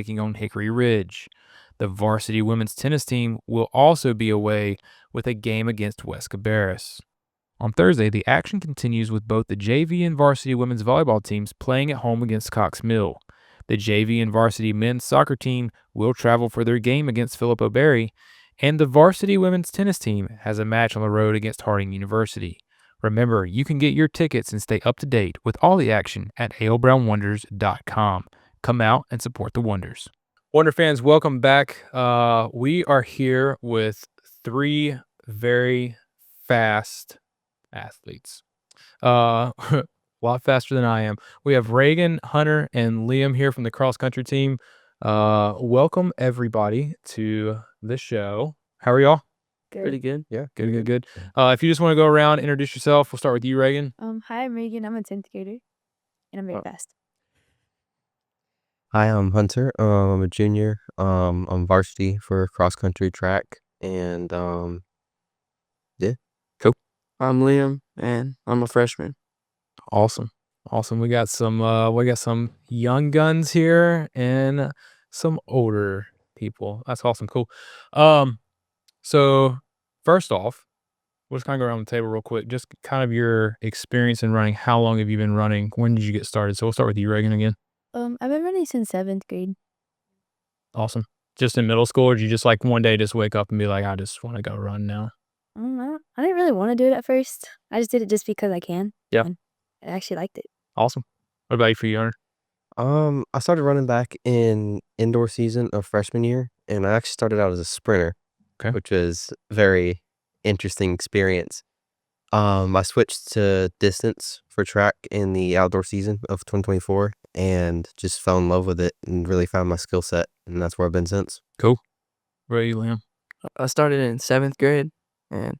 A: taking on Hickory Ridge. The varsity women's tennis team will also be away with a game against West Cabarrus. On Thursday, the action continues with both the JV and varsity women's volleyball teams playing at home against Cox Mill. The JV and varsity men's soccer team will travel for their game against 𝗪𝗠𝗏𝗄𝗏𝗏, and the varsity women's tennis team has a match on the road against Hardin University. Remember, you can get your tickets and stay up to date with all the action at 𝗪𝗵𝗶𝘁𝗲.com. Come out and support the Wonders. Wonder fans, welcome back. We are here with three very fast athletes. A lot faster than I am. We have Reagan, Hunter, and Liam here from the cross country team. Welcome everybody to the show. How are y'all?
E: Good.
F: Pretty good.
B: Yeah.
A: Good. If you just want to go around, introduce yourself. We'll start with you, Reagan.
E: Hi, I'm Reagan. I'm a 10th grader, and I'm very fast.
G: Hi, I'm Hunter. I'm a junior. I'm varsity for cross country track, and yeah.
F: I'm Liam, and I'm a freshman.
A: Awesome. We got some young guns here and some older people. That's awesome. Cool. So first off, we'll just kind of go around the table real quick. Just kind of your experience in running. How long have you been running? When did you get started? So we'll start with you, Reagan, again.
E: I've been running since 7th grade.
A: Awesome. Just in middle school, or did you just like one day just wake up and be like, I just want to go run now?
E: I didn't really want to do it at first. I just did it just because I can.
A: Yeah.
E: And I actually liked it.
A: Awesome. What about you for you, Hunter?
G: I started running back in indoor season of freshman year, and I actually started out as a sprinter,
A: Okay.
G: which was very interesting experience. I switched to distance for track in the outdoor season of 2024, and just fell in love with it and really found my skill set, and that's where I've been since.
A: Cool. What about you, Liam?
F: I started in 7th grade, and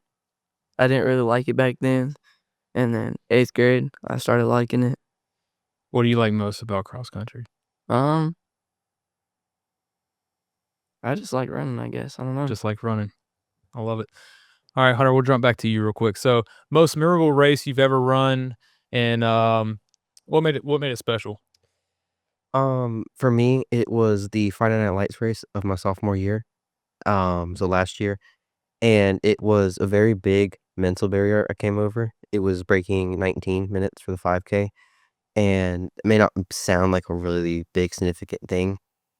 F: I didn't really like it back then. And then 8th grade, I started liking it.
A: What do you like most about cross country?
F: I just like running, I guess. I don't know.
A: Just like running. I love it. All right, Hunter, we'll jump back to you real quick. So, most memorable race you've ever run, and what made it special?
G: For me, it was the Friday Night Lights race of my sophomore year. So last year, and it was a very big mental barrier I came over. It was breaking 19 minutes for the 5K, and it may not sound like a really big significant thing,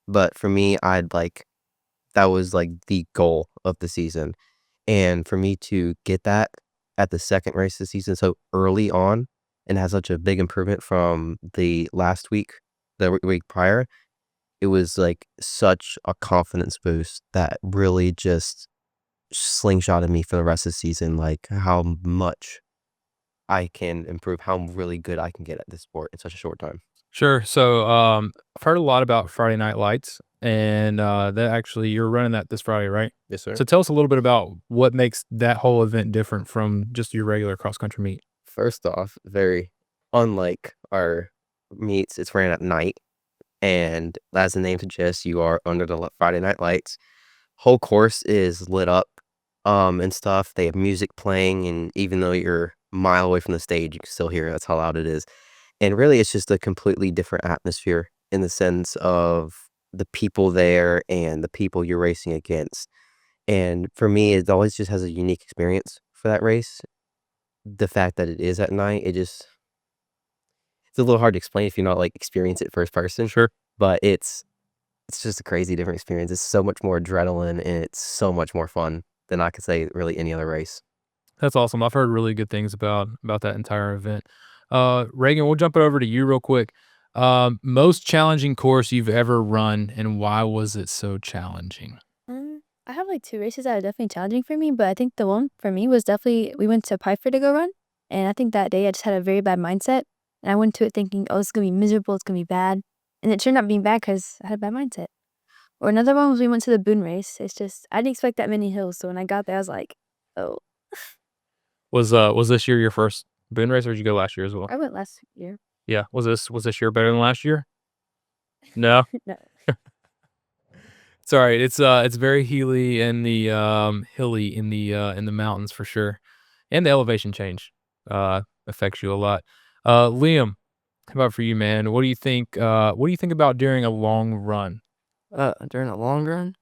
G: but for me, that was like the goal of the season. And for me to get that at the second race of the season so early on and have such a big improvement from the last week, the week prior, it was like such a confidence boost that really just slingshotted me for the rest of the season, like how much I can improve, how really good I can get at this sport in such a short time.
A: Sure. So, I've heard a lot about Friday Night Lights, and that actually you're running that this Friday, right?
G: Yes, sir.
A: So, tell us a little bit about what makes that whole event different from just your regular cross country meet.
G: First off, very unlike our meets, it's ran at night. And as the name suggests, you are under the Friday Night Lights. Whole course is lit up and stuff. They have music playing, and even though you're a mile away from the stage, you can still hear it. That's how loud it is. And really, it's just a completely different atmosphere in the sense of the people there and the people you're racing against. And for me, it always just has a unique experience for that race. The fact that it is at night, it's a little hard to explain if you not like experience it first person.
A: Sure.
G: But it's just a crazy different experience. It's so much more adrenaline, and it's so much more fun than I could say really any other race.
A: That's awesome. I've heard really good things about that entire event. Reagan, we'll jump it over to you real quick. Most challenging course you've ever run, and why was it so challenging?
E: I have like 2 races that are definitely challenging for me, but I think the one for me was definitely we went to Piper to go run, and I think that day I just had a very bad mindset, and I went to it thinking, oh, it's gonna be miserable, it's gonna be bad, and it turned out being bad because I had a bad mindset. Or another one was we went to the Boone race. It's just I didn't expect that many hills, so when I got there, I was like, oh.
A: Was this year your first Boone race, or did you go last year as well?
E: I went last year.
A: Yeah. Was this year better than last year? No.
E: No.
A: It's all right. It's very hilly in the mountains for sure, and the elevation change affects you a lot. Liam, how about for you, man? What do you think? What do you think about during a long run?
F: During a long run,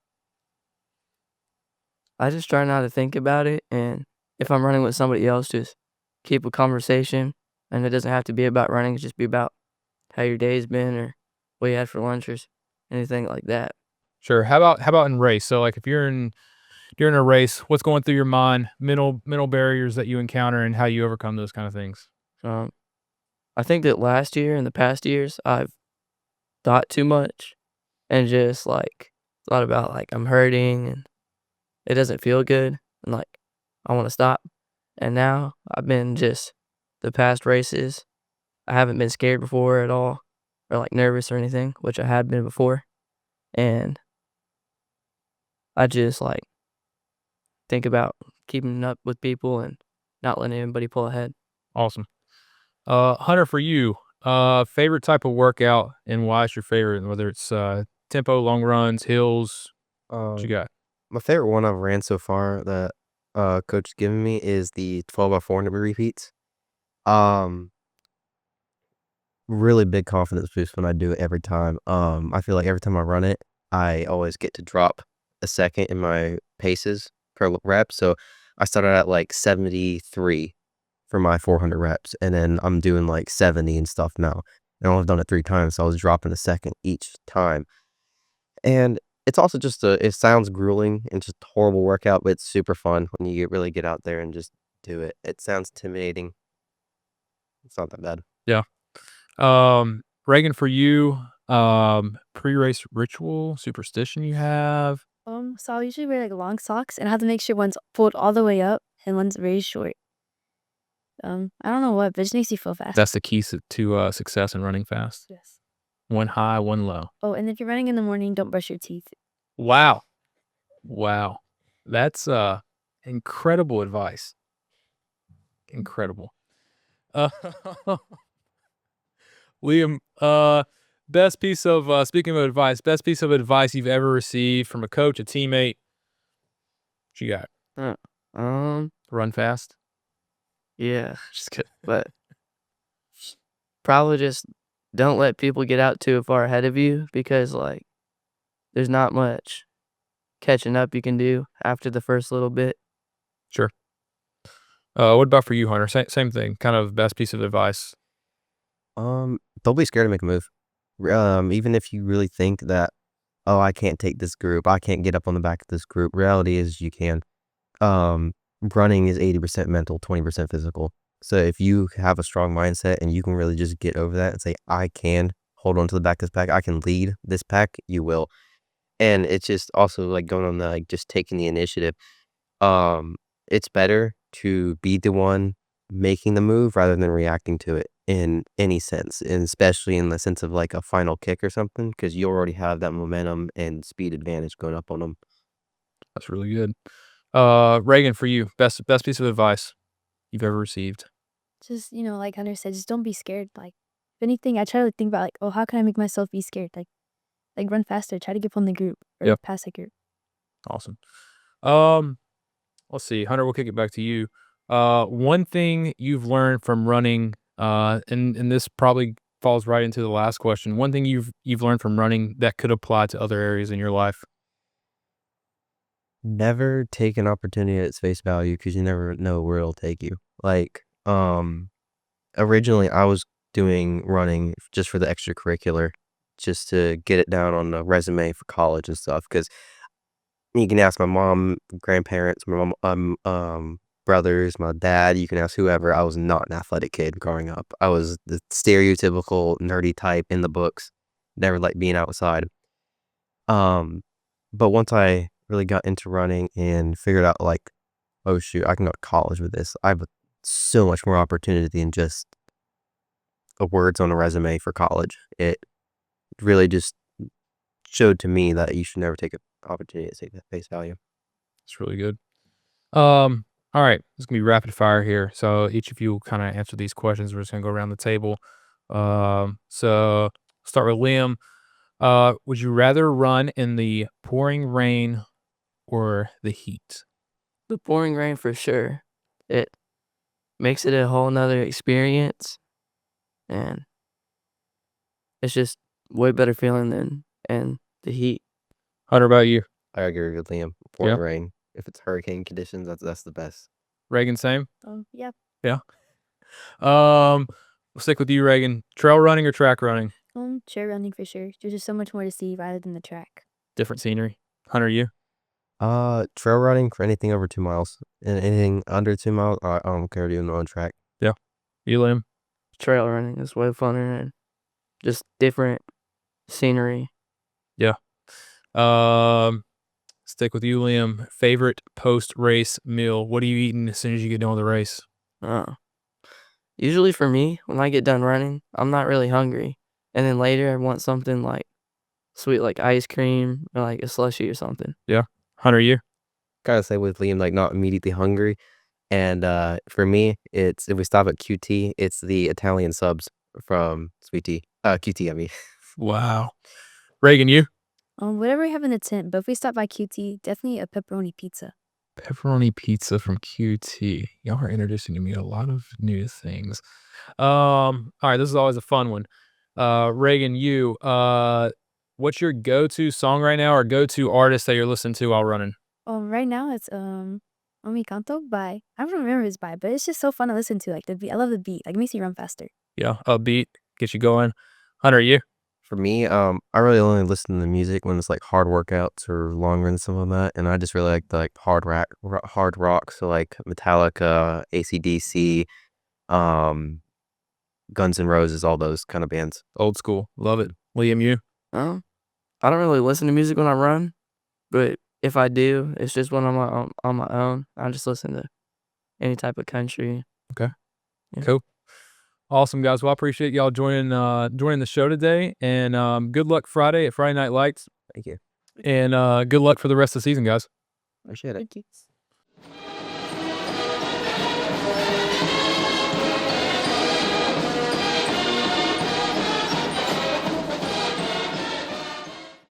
F: I just try not to think about it, and if I'm running with somebody else, just keep a conversation, and it doesn't have to be about running. It just be about how your day's been or what you had for lunch or anything like that.
A: Sure. How about in race? So like if during a race, what's going through your mind, mental barriers that you encounter, and how you overcome those kind of things?
F: I think that last year and the past years, I've thought too much and just like thought about like I'm hurting and it doesn't feel good and like I want to stop. And now I've been just the past races, I haven't been scared before at all, or like nervous or anything, which I had been before. And I just like think about keeping up with people and not letting anybody pull ahead.
A: Awesome. Hunter, for you, favorite type of workout and why is your favorite? Whether it's tempo, long runs, hills, what you got?
G: My favorite one I've ran so far that coach has given me is the 12x400 repeats. Really big confidence boost when I do it every time. I feel like every time I run it, I always get to drop a second in my paces per rep. So I started at like 73 for my 400 reps, and then I'm doing like 70 and stuff now. And I've done it 3 times, so I was dropping a second each time. And it's also just it sounds grueling and just a horrible workout, but it's super fun when you really get out there and just do it. It sounds intimidating. It's not that bad.
A: Yeah. Reagan, for you, pre-race ritual, superstition you have?
E: So I'll usually wear like long socks and I have to make sure one's pulled all the way up and one's very short. I don't know what, but it just makes you feel fast.
A: That's the key to success in running fast.
E: Yes.
A: One high, one low.
E: Oh, and if you're running in the morning, don't brush your teeth.
A: Wow. That's incredible advice. Incredible. Liam, best piece of speaking of advice, best piece of advice you've ever received from a coach, a teammate. What you got? Run fast.
F: Yeah,
A: Just kidding.
F: but probably just don't let people get out too far ahead of you, because like there's not much catching up you can do after the first little bit.
A: Sure. What about for you, Hunter? Same thing. Kind of best piece of advice.
G: Don't be scared to make a move. Even if you really think that, oh, I can't take this group, I can't get up on the back of this group. Reality is you can. Running is 80% mental, 20% physical. So if you have a strong mindset and you can really just get over that and say, I can hold on to the back of this pack, I can lead this pack, you will. And it's just also like going on the, like just taking the initiative. It's better to be the one making the move rather than reacting to it in any sense, and especially in the sense of like a final kick or something, because you already have that momentum and speed advantage going up on them.
A: That's really good. Reagan, for you, best piece of advice you've ever received.
E: Just, like Hunter said, just don't be scared. Like, if anything, I try to think about like, oh, how can I make myself be scared? Like run faster, try to get from the group or
A: Yep.
E: pass the group.
A: Awesome. Let's see, Hunter, we'll kick it back to you. One thing you've learned from running, and this probably falls right into the last question. One thing you've learned from running that could apply to other areas in your life.
G: Never take an opportunity at its face value, because you never know where it'll take you. Like, originally I was doing running just for the extracurricular, just to get it down on the resume for college and stuff. Because you can ask my mom, grandparents, my mom, brothers, my dad. You can ask whoever. I was not an athletic kid growing up. I was the stereotypical nerdy type in the books. Never liked being outside. But once I really got into running and figured out like, oh shoot, I can go to college with this. I have so much more opportunity than just the words on a resume for college. It really just showed to me that you should never take an opportunity to take that face value.
A: It's really good. All right, it's gonna be rapid fire here. So each of you will kind of answer these questions. We're just gonna go around the table. So start with Liam. Would you rather run in the pouring rain or the heat?
F: The pouring rain for sure. It makes it a whole nother experience, and it's just way better feeling than the heat.
A: Hunter, about you?
G: I agree with Liam. Pouring rain. If it's hurricane conditions, that's the best.
A: Reagan, same?
E: Yeah.
A: Yeah. We'll stick with you, Reagan. Trail running or track running?
E: Trail running for sure. There's just so much more to see rather than the track.
A: Different scenery. Hunter, you?
G: Trail running for anything over 2 miles. And anything under 2 miles, I don't care doing on track.
A: Yeah. You, Liam?
F: Trail running is way funner and just different scenery.
A: Yeah. Stick with you, Liam. Favorite post-race meal? What are you eating as soon as you get done with the race?
F: Usually for me, when I get done running, I'm not really hungry. And then later I want something like sweet, like ice cream or like a slushie or something.
A: Hunter, you?
G: Gotta say with Liam, like not immediately hungry. And for me, it's if we stop at QT, it's the Italian subs from Sweet Tea. QT, I mean.
A: Wow. Reagan, you?
E: Whatever we have in the tent, but if we stop by QT, definitely a pepperoni pizza.
A: Pepperoni pizza from QT. Y'all are introducing to me a lot of new things. All right, this is always a fun one. Reagan, you, what's your go-to song right now or go-to artist that you're listening to while running?
E: Right now it's 𝗪𝗵𝗶𝘁𝗲𝗏 by, I don't remember his by, but it's just so fun to listen to. Like the beat, I love the beat. Like it makes you run faster.
A: Yeah, upbeat, get you going. Hunter, you?
G: For me, I really only listen to the music when it's like hard workouts or long runs, something like that. And I just really like the like hard rock, so like Metallica, AC/DC, Guns N' Roses, all those kind of bands.
A: Old school. Love it. Liam, you?
F: I don't really listen to music when I run, but if I do, it's just when I'm on my own. I just listen to any type of country.
A: Okay.
F: Yeah.
A: Cool. Awesome, guys. Well, I appreciate y'all joining the show today. And good luck Friday at Friday Night Lights.
G: Thank you.
A: And good luck for the rest of the season, guys.
G: Appreciate it.
F: Thank you.